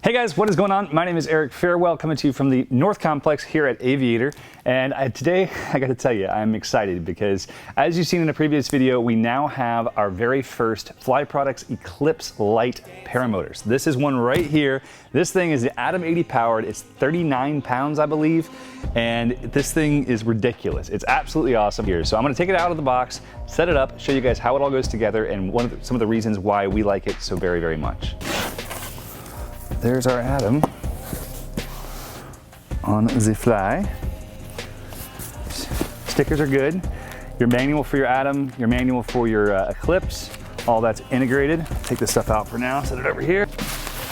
Hey guys, what is going on? My name is Eric Farewell, coming to you from the North Complex here at Aviator. And today, I gotta tell you, I'm excited because as you've seen in a previous video, we now have our very first Fly Products ECLIPSE Light paramotors. This is one right here. This thing is the Atom 80 powered. It's 39 pounds, I believe. And this thing is ridiculous. It's absolutely awesome here. So I'm gonna take it out of the box, set it up, show you guys how it all goes together and some of the reasons why we like it so very, very much. There's our Atom on the fly. Stickers are good. Your manual for your Atom, your manual for your ECLIPSE, all that's integrated. Take this stuff out for now, set it over here.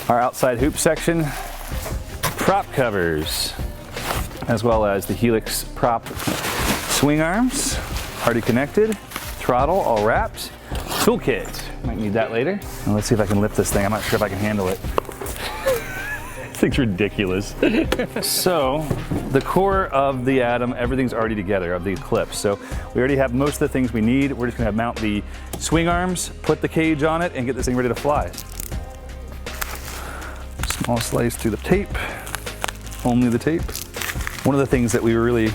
Our outside hoop section, prop covers, as well as the Helix prop swing arms, already connected, throttle all wrapped, toolkit, might need that later. And let's see if I can lift this thing. I'm not sure if I can handle it. This thing's ridiculous. So the core of the Atom, everything's already together, of the ECLIPSE. So we already have most of the things we need. We're just gonna mount the swing arms, put the cage on it, and get this thing ready to fly. Small slice through the tape, only the tape. One of the things that we really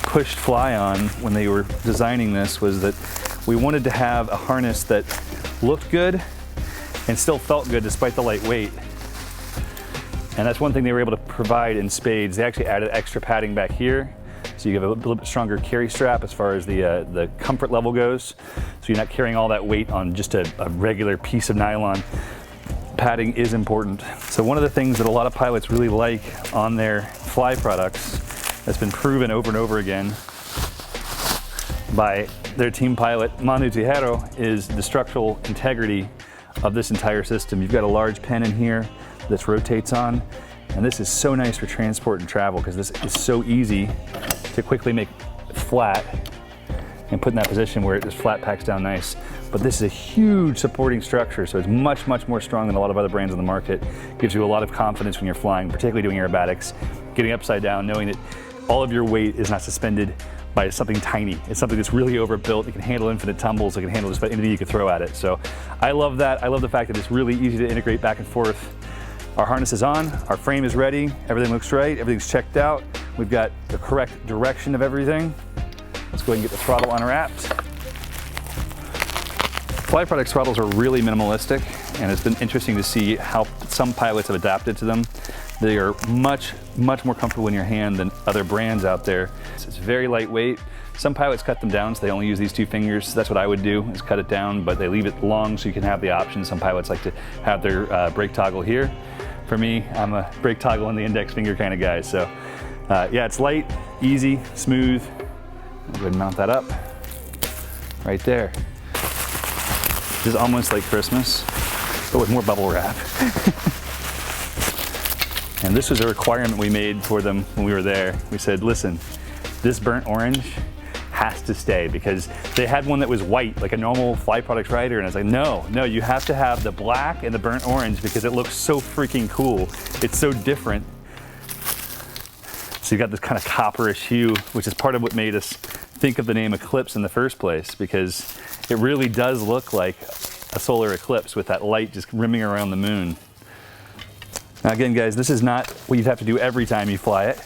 pushed Fly on when they were designing this was that we wanted to have a harness that looked good and still felt good despite the light weight. And that's one thing they were able to provide in spades. They actually added extra padding back here, so you have a little bit stronger carry strap as far as the comfort level goes. So you're not carrying all that weight on just a regular piece of nylon. Padding is important. So one of the things that a lot of pilots really like on their Fly products, that's been proven over and over again by their team pilot, Manu Tejero, is the structural integrity of this entire system. You've got a large pen in here. This rotates on, and this is so nice for transport and travel because this is so easy to quickly make flat and put in that position where it just flat packs down nice. But this is a huge supporting structure, so it's much, much more strong than a lot of other brands on the market. Gives you a lot of confidence when you're flying, particularly doing aerobatics, getting upside down, knowing that all of your weight is not suspended by something tiny. It's something that's really overbuilt. It can handle infinite tumbles. It can handle just about anything you can throw at it. So I love that. I love the fact that it's really easy to integrate back and forth. Our harness is on, our frame is ready, everything looks right, everything's checked out. We've got the correct direction of everything. Let's go ahead and get the throttle unwrapped. Fly Products throttles are really minimalistic, and it's been interesting to see how some pilots have adapted to them. They are much, much more comfortable in your hand than other brands out there. It's very lightweight. Some pilots cut them down, so they only use these two fingers. That's what I would do, is cut it down, but they leave it long so you can have the option. Some pilots like to have their brake toggle here. For me, I'm a brake toggle on the index finger kind of guy. So yeah, it's light, easy, smooth. I'll go ahead and mount that up right there. This is almost like Christmas, but with more bubble wrap. And this was a requirement we made for them when we were there. We said, listen, this burnt orange has to stay, because they had one that was white, like a normal Fly Products rider, and I was like, no, you have to have the black and the burnt orange because it looks so freaking cool. It's so different. So you got this kind of copperish hue, which is part of what made us think of the name ECLIPSE in the first place, because it really does look like a solar eclipse with that light just rimming around the moon. Now again, guys, this is not what you'd have to do every time you fly it.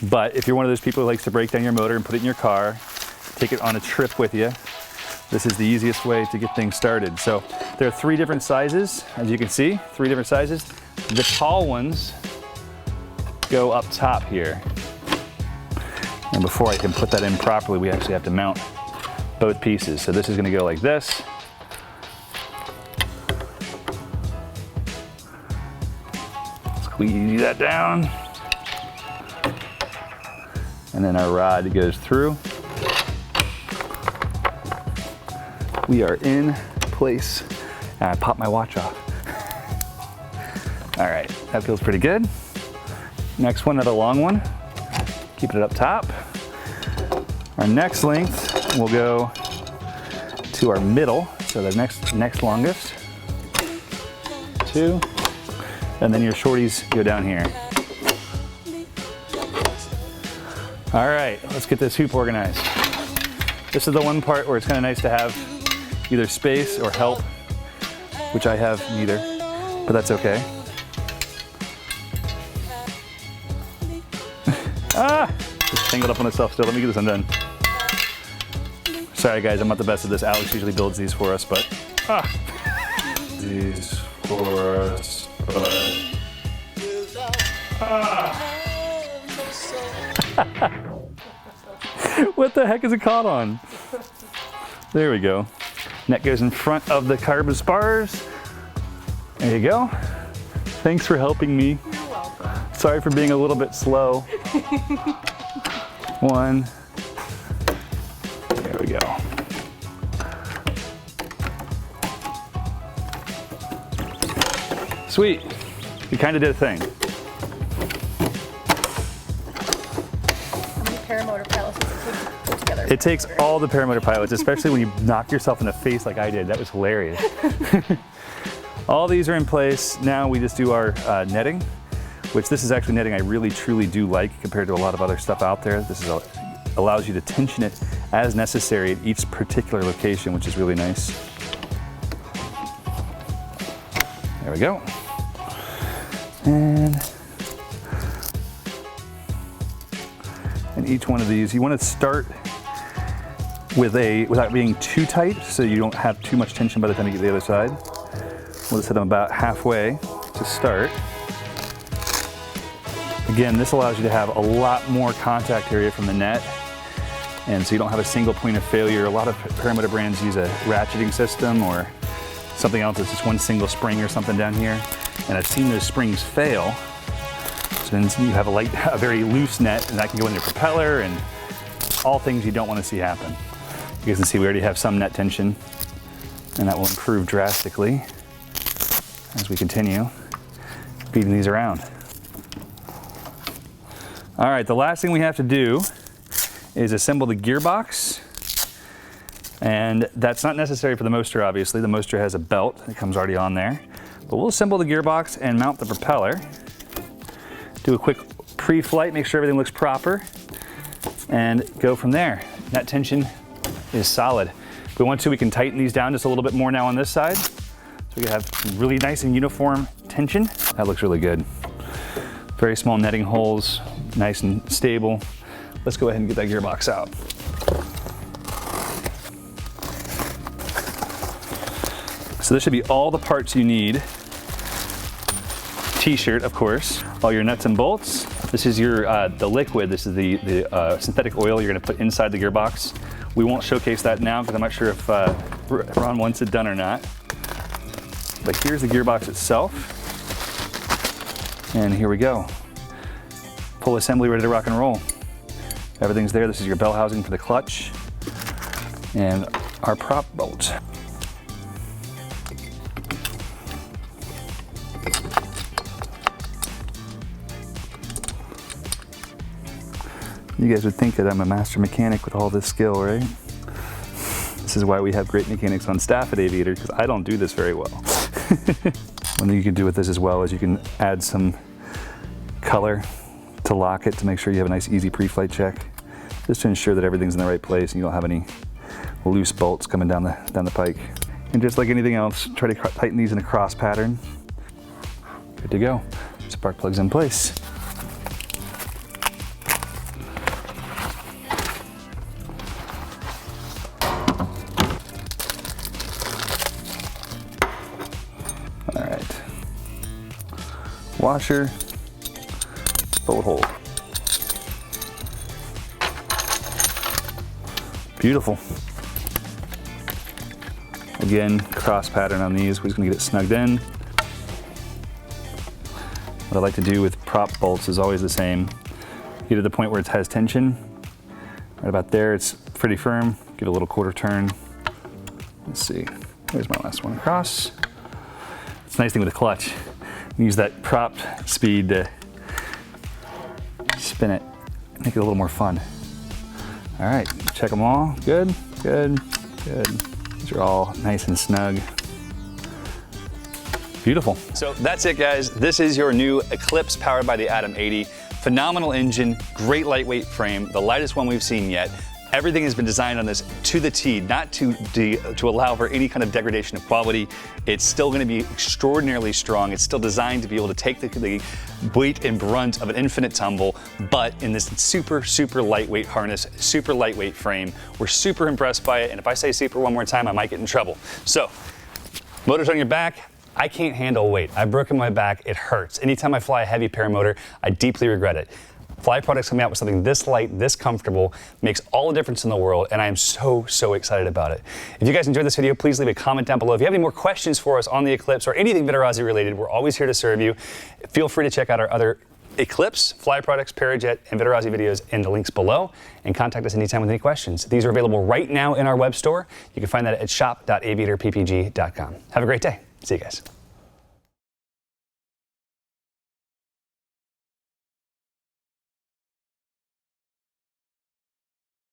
But if you're one of those people who likes to break down your motor and put it in your car, take it on a trip with you, this is the easiest way to get things started. So there are 3 different sizes, as you can see, 3 different sizes. The tall ones go up top here. And before I can put that in properly, we actually have to mount both pieces. So this is gonna go like this. Squeeze that down. And then our rod goes through. We are in place. And I popped my watch off. All right, that feels pretty good. Next one, another long one. Keep it up top. Our next length will go to our middle, so the next longest. 2, and then your shorties go down here. All right, let's get this hoop organized. This is the one part where it's kind of nice to have either space or help, which I have neither, but that's okay. Ah! It's tangled up on itself still. Let me get this undone. Sorry guys, I'm not the best at this. Alex usually builds these for us, but these for us, but what the heck is it caught on? There we go. Net goes in front of the carbon spars. There you go. Thanks for helping me. You're welcome. Sorry for being a little bit slow. One. There we go. Sweet. We kind of did a thing. How many paramotor pilots does it take to put together? It takes all the paramotor pilots, especially when you knock yourself in the face like I did. That was hilarious. All these are in place. Now we just do our netting, which this is actually netting I really truly do like compared to a lot of other stuff out there. This is allows you to tension it as necessary at each particular location, which is really nice. There we go. And each one of these, you want to start with without being too tight, so you don't have too much tension by the time you get to the other side. We'll just hit them about halfway to start. Again, this allows you to have a lot more contact area from the net, and so you don't have a single point of failure. A lot of paramotor brands use a ratcheting system or something else that's just one single spring or something down here, and I've seen those springs fail. So then you have a very loose net, and that can go in your propeller, and all things you don't want to see happen. You guys can see we already have some net tension, and that will improve drastically as we continue feeding these around. All right, the last thing we have to do is assemble the gearbox. And that's not necessary for the Moster, obviously. The Moster has a belt that comes already on there. But we'll assemble the gearbox and mount the propeller. Do a quick pre-flight, make sure everything looks proper, and go from there. Net tension is solid. If we want to, we can tighten these down just a little bit more now on this side, so we can have really nice and uniform tension. That looks really good. Very small netting holes, nice and stable. Let's go ahead and get that gearbox out. So this should be all the parts you need. T-shirt, of course, all your nuts and bolts. This is your the liquid. This is the synthetic oil you're going to put inside the gearbox. We won't showcase that now because I'm not sure if Ron wants it done or not. But here's the gearbox itself. And here we go. Full assembly ready to rock and roll. Everything's there. This is your bell housing for the clutch and our prop bolt. You guys would think that I'm a master mechanic with all this skill, right? This is why we have great mechanics on staff at Aviator, because I don't do this very well. One thing you can do with this as well is you can add some color to lock it to make sure you have a nice easy pre-flight check, just to ensure that everything's in the right place and you don't have any loose bolts coming down the pike. And just like anything else, try to tighten these in a cross pattern. Good to go. Spark plug's in place. All right. Washer, bolt hole. Beautiful. Again, cross pattern on these. We're just gonna get it snugged in. What I like to do with prop bolts is always the same. Get to the point where it has tension. Right about there, it's pretty firm. Give it a little quarter turn. Let's see, there's my last one across. It's a nice thing with a clutch. You use that prop speed to spin it, make it a little more fun. All right, check them all. Good, good, good. These are all nice and snug. Beautiful. So that's it, guys. This is your new ECLIPSE powered by the Atom 80. Phenomenal engine, great lightweight frame, the lightest one we've seen yet. Everything has been designed on this to the T, not to allow for any kind of degradation of quality. It's still going to be extraordinarily strong. It's still designed to be able to take the weight and brunt of an infinite tumble, but in this super, super lightweight harness, super lightweight frame. We're super impressed by it, and if I say super one more time, I might get in trouble. So, motor's on your back. I can't handle weight. I've broken my back. It hurts. Anytime I fly a heavy paramotor, I deeply regret it. Fly Products coming out with something this light, this comfortable, makes all the difference in the world, and I am so, so excited about it. If you guys enjoyed this video, please leave a comment down below. If you have any more questions for us on the Eclipse or anything Vitarazi related, we're always here to serve you. Feel free to check out our other Eclipse, Fly Products, Parajet, and Vitarazi videos in the links below, and contact us anytime with any questions. These are available right now in our web store. You can find that at shop.aviatorppg.com. Have a great day. See you guys.